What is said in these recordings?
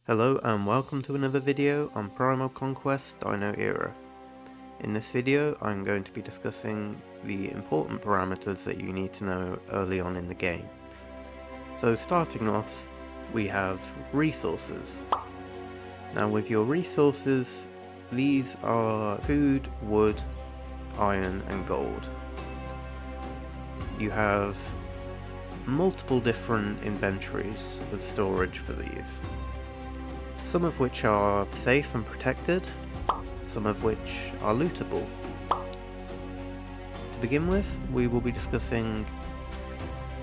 Hello and welcome to another video on Primal Conquest Dino Era. In this video I'm going to be discussing the important parameters that you need to know early on in the game. So starting off, we have resources. Now with your resources, these are food, wood, iron and gold. You have multiple different inventories of storage for these. Some of which are safe and protected, some of which are lootable. To begin with, we will be discussing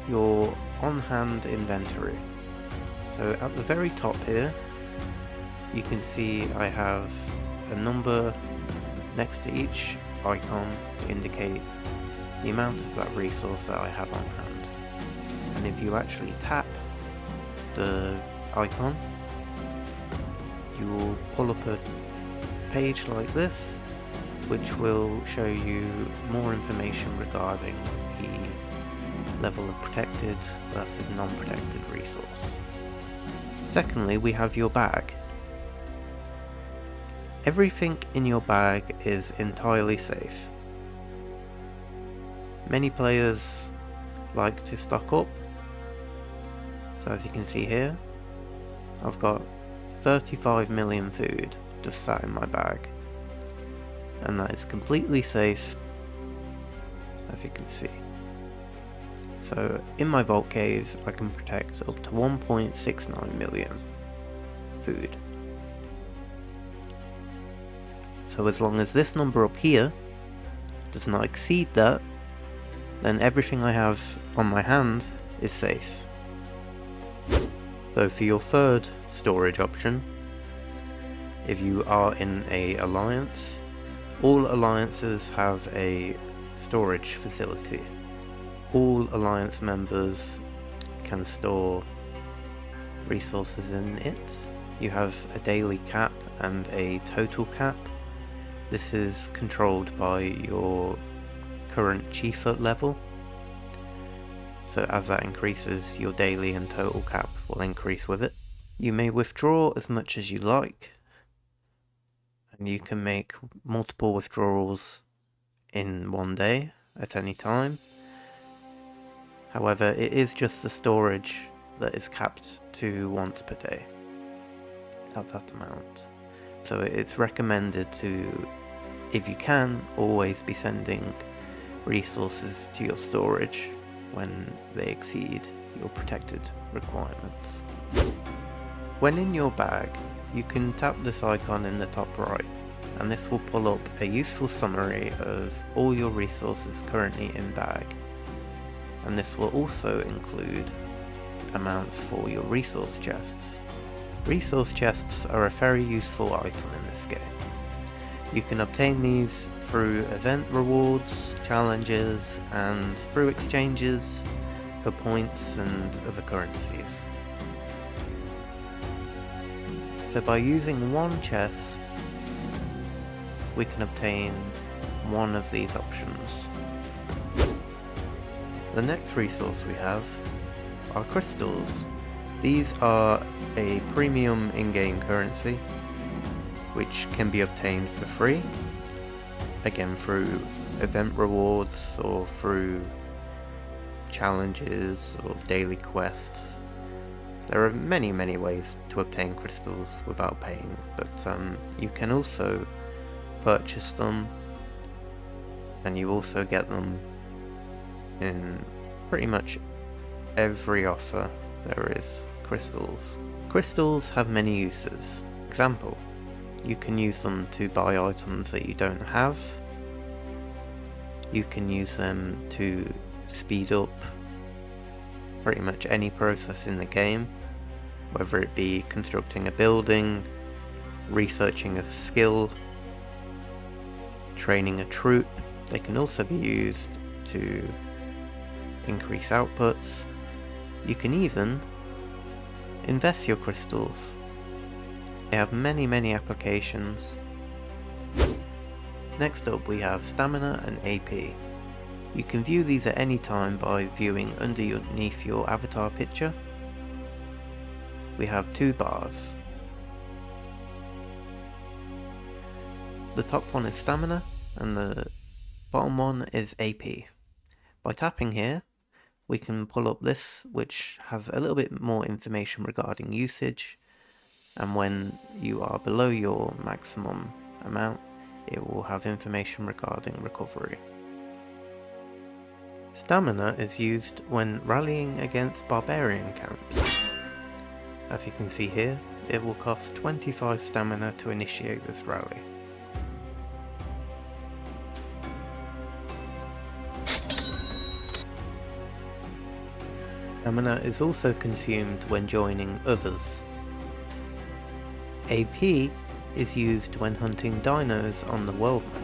your on-hand inventory. So at the very top here, you can see I have a number next to each icon to indicate the amount of that resource that I have on hand. And if you actually tap the icon, you will pull up a page like this, which will show you more information regarding the level of protected versus non-protected resource. Secondly, we have your bag. Everything in your bag is entirely safe. Many players like to stock up, so as you can see here, I've got 35 million food just sat in my bag, and that is completely safe, as you can see. So in my vault cave I can protect up to 1.69 million food. So as long as this number up here does not exceed that, then everything I have on my hand is safe. So for your third storage option, if you are in a alliance, all alliances have a storage facility. All alliance members can store resources in it. You have a daily cap and a total cap. This is controlled by your current chiefet level. So as that increases, your daily and total cap will increase with it. You may withdraw as much as you like, and you can make multiple withdrawals in one day at any time. However, it is just the storage that is capped to once per day at that amount. So it's recommended to, if you can, always be sending resources to your storage when they exceed your protected requirements. When in your bag, you can tap this icon in the top right, and this will pull up a useful summary of all your resources currently in bag, and this will also include amounts for your resource chests. Resource chests are a very useful item in this game. You can obtain these through event rewards, challenges, and through exchanges for points and other currencies. So by using one chest, we can obtain one of these options. The next resource we have are crystals. These are a premium in-game currency which can be obtained for free, again through event rewards or through challenges or daily quests. There are many ways to obtain crystals without paying, but you can also purchase them, and you also get them in pretty much every offer there is crystals. Crystals have many uses. Example, you can use them to buy items that you don't have. You can use them to speed up pretty much any process in the game, whether it be constructing a building, researching a skill, training a troop. They can also be used to increase outputs. You can even invest your crystals. They have many applications. Next up we have stamina and AP. You can view these at any time by viewing underneath your avatar picture. We have two bars. The top one is stamina and the bottom one is AP. By tapping here, we can pull up this, which has a little bit more information regarding usage, and when you are below your maximum amount, it will have information regarding recovery. Stamina is used when rallying against barbarian camps. As you can see here, it will cost 25 stamina to initiate this rally. Stamina is also consumed when joining others. AP is used when hunting dinos on the world map.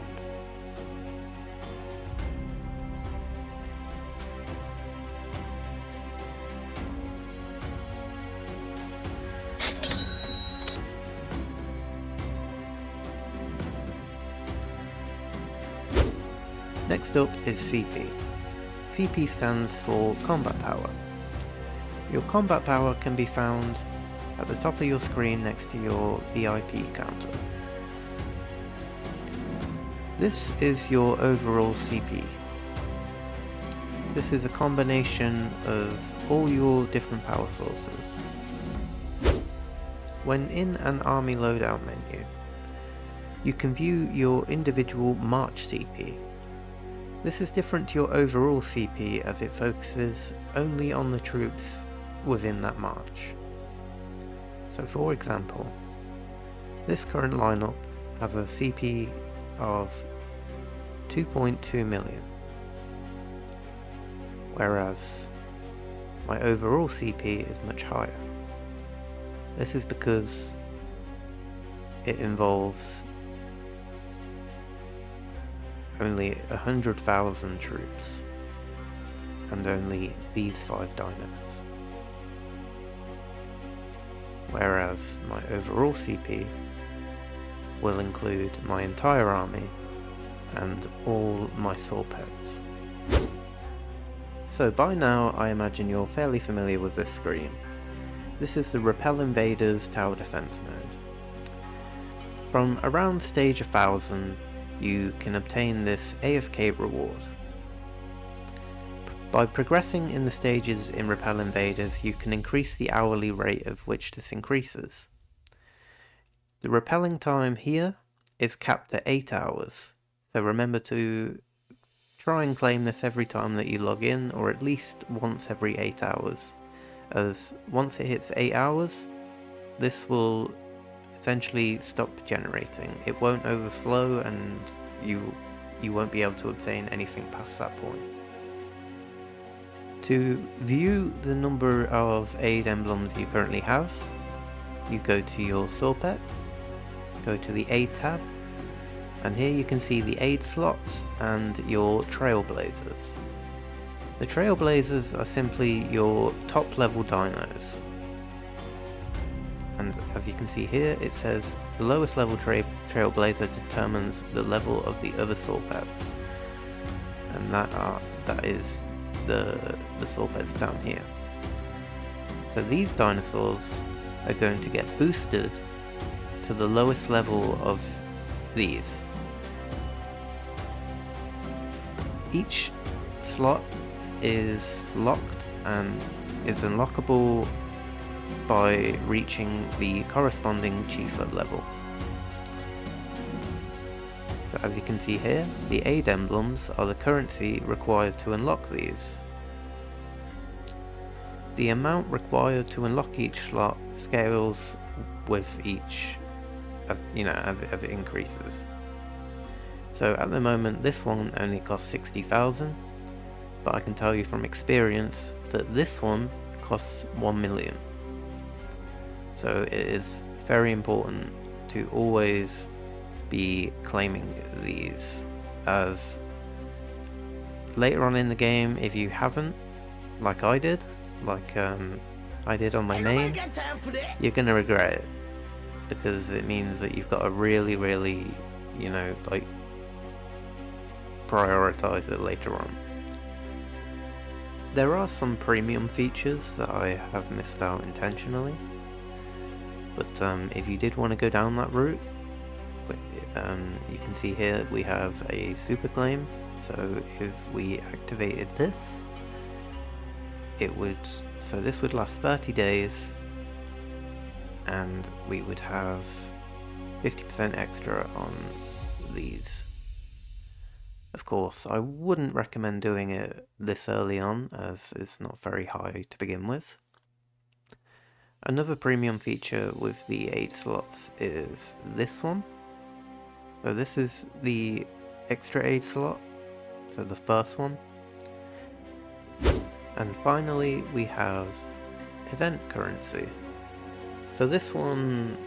Next up is CP. CP stands for Combat Power. Your combat power can be found at the top of your screen next to your VIP counter. This is your overall CP. This is a combination of all your different power sources. When in an army loadout menu, you can view your individual March CP. This is different to your overall CP as it focuses only on the troops within that march. So for example, this current lineup has a CP of 2.2 million, whereas my overall CP is much higher. This is because it involves only 100,000 troops and only these 5 dinos. Whereas my overall CP will include my entire army and all my soul pets. So by now I imagine you're fairly familiar with this screen. This is the Repel Invaders Tower Defense mode. From around stage 1000 you can obtain this AFK reward. By progressing in the stages in Repel Invaders, you can increase the hourly rate of which this increases. The repelling time here is capped at 8 hours, so remember to try and claim this every time that you log in, or at least once every 8 hours, as once it hits 8 hours, this will essentially stop generating. It won't overflow and you won't be able to obtain anything past that point. To view the number of aid emblems you currently have, you go to your Saw Pets, go to the aid tab, and here you can see the aid slots and your Trailblazers. The Trailblazers are simply your top level dinos. And as you can see here, it says the lowest level Trailblazer determines the level of the other Saw Pets. And that is the Saw Pets down here. So these dinosaurs are going to get boosted to the lowest level of these. Each slot is locked and is unlockable by reaching the corresponding Chieflet level. So as you can see here, the aid emblems are the currency required to unlock these. The amount required to unlock each slot scales with each, as it increases. So at the moment this one only costs 60,000, but I can tell you from experience that this one costs 1 million. So it is very important to always be claiming these, as later on in the game, if you haven't, like I did, I did on my main, you're gonna regret it, because it means that you've got to really, prioritize it later on. There are some premium features that I have missed out intentionally, but if you did want to go down that route, You can see here we have a super claim, so if we activated this, so this would last 30 days, and we would have 50% extra on these. Of course, I wouldn't recommend doing it this early on, as it's not very high to begin with. Another premium feature with the aid slots is this one. So this is the extra aid slot, so the first one. And finally we have event currency. So this one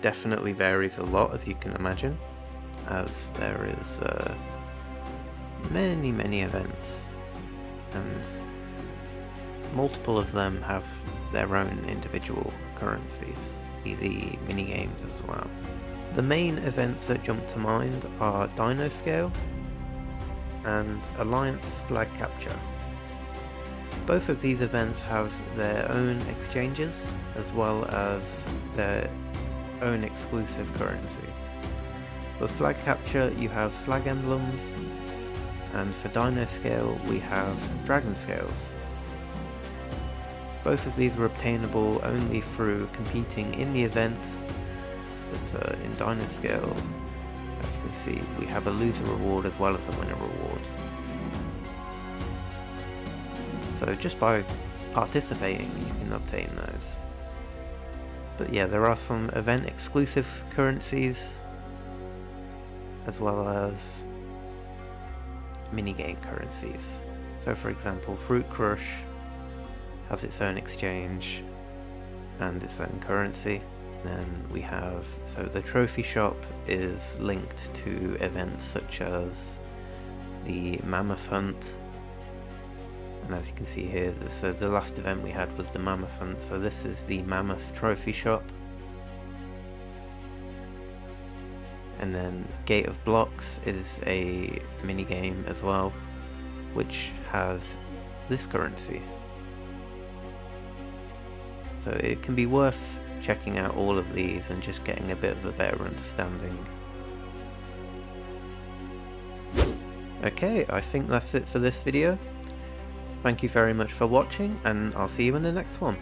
definitely varies a lot, as you can imagine, as there is many events, and multiple of them have their own individual currencies, the mini-games as well. The main events that jump to mind are Dino Scale and Alliance Flag Capture. Both of these events have their own exchanges, as well as their own exclusive currency. For Flag Capture you have Flag Emblems, and for Dino Scale we have Dragon Scales. Both of these are obtainable only through competing in the event, but in Dino Scale, as you can see, we have a loser reward as well as a winner reward. So just by participating you can obtain those. But yeah, there are some event exclusive currencies, as well as minigame currencies. So for example, Fruit Crush has its own exchange and its own currency. Then we have, so the trophy shop is linked to events such as the Mammoth Hunt, and as you can see here, so the last event we had was the Mammoth Hunt, so this is the Mammoth trophy shop. And then Gate of Blocks is a minigame as well, which has this currency. So it can be worth checking out all of these and just getting a bit of a better understanding. Okay, I think that's it for this video. Thank you very much for watching, and I'll see you in the next one.